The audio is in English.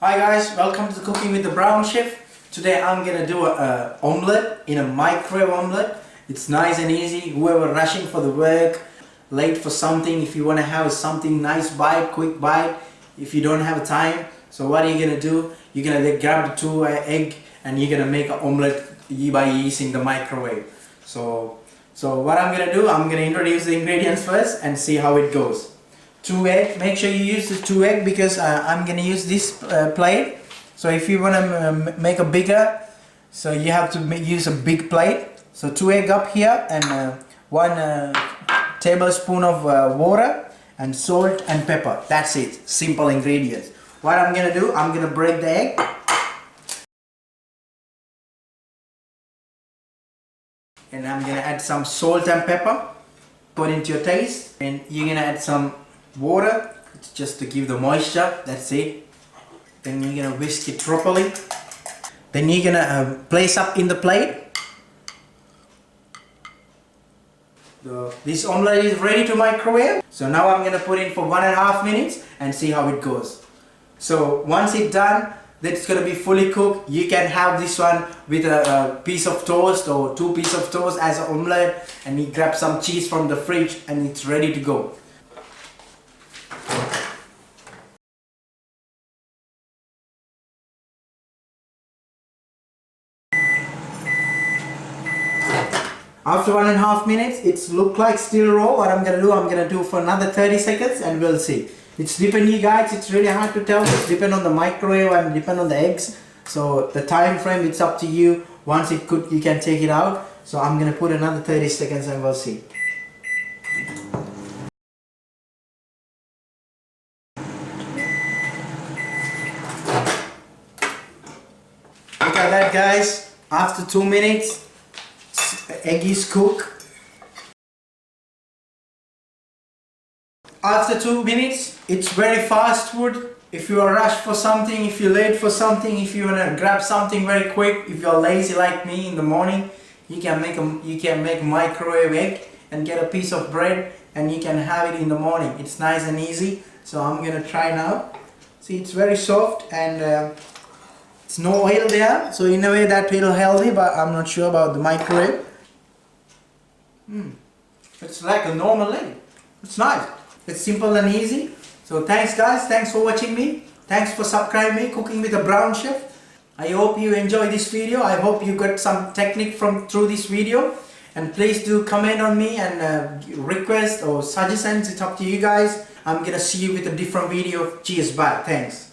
Hi guys, welcome to Cooking with the Brown Chef. Today I'm gonna do an omelette in a microwave omelette. It's nice and easy. Whoever rushing for the work, late for something, if you want to have something nice bite, quick bite, if you don't have time, so what are you gonna do? You're gonna grab the two egg and you're gonna make an omelette by using the microwave. So what I'm gonna do, I'm gonna introduce the ingredients first and see how it goes. 2 egg, make sure you use the 2 egg because I'm gonna use this plate. So if you want to make a bigger, so you have to use a big plate. So 2 egg up here and 1 tablespoon of water and salt and pepper. That's it, simple ingredients. What I'm gonna do, I'm gonna break the egg. And I'm gonna add some salt and pepper according to your taste. And you're gonna add some water, it's just to give the moisture, that's it. Then you're gonna whisk it properly. Then you're gonna place up in the plate. This omelette is ready to microwave. So now I'm gonna put in for 1.5 minutes and see how it goes. So once it's done, that's gonna be fully cooked. You can have this one with a piece of toast or 2 pieces of toast as an omelette, and you grab some cheese from the fridge and it's ready to go. After 1.5 minutes, it's look like still raw. What I'm gonna do for another 30 seconds and we'll see. It's depend you guys, it's really hard to tell. It's depend on the microwave and depend on the eggs. So the time frame, it's up to you. Once it cooked, you can take it out. So I'm gonna put another 30 seconds and we'll see. Look at that guys, after 2 minutes, egg is cooked. After 2 minutes, it's very fast food. If you are rushed for something, if you're late for something, if you wanna grab something very quick, if you're lazy like me in the morning, you can make microwave egg and get a piece of bread and you can have it in the morning. It's nice and easy. So I'm gonna try now. See, it's very soft and it's no oil there. So in a way that will healthy, but I'm not sure about the microwave. It's like a normal egg. It's nice. It's simple and easy. So thanks guys, thanks for watching me. Thanks for subscribing me, Cooking with a Brown Chef. I hope you enjoy this video. I hope you got some technique through this video. And please do comment on me and request or suggestions. It's up to you guys. I'm gonna see you with a different video. Cheers, bye, thanks.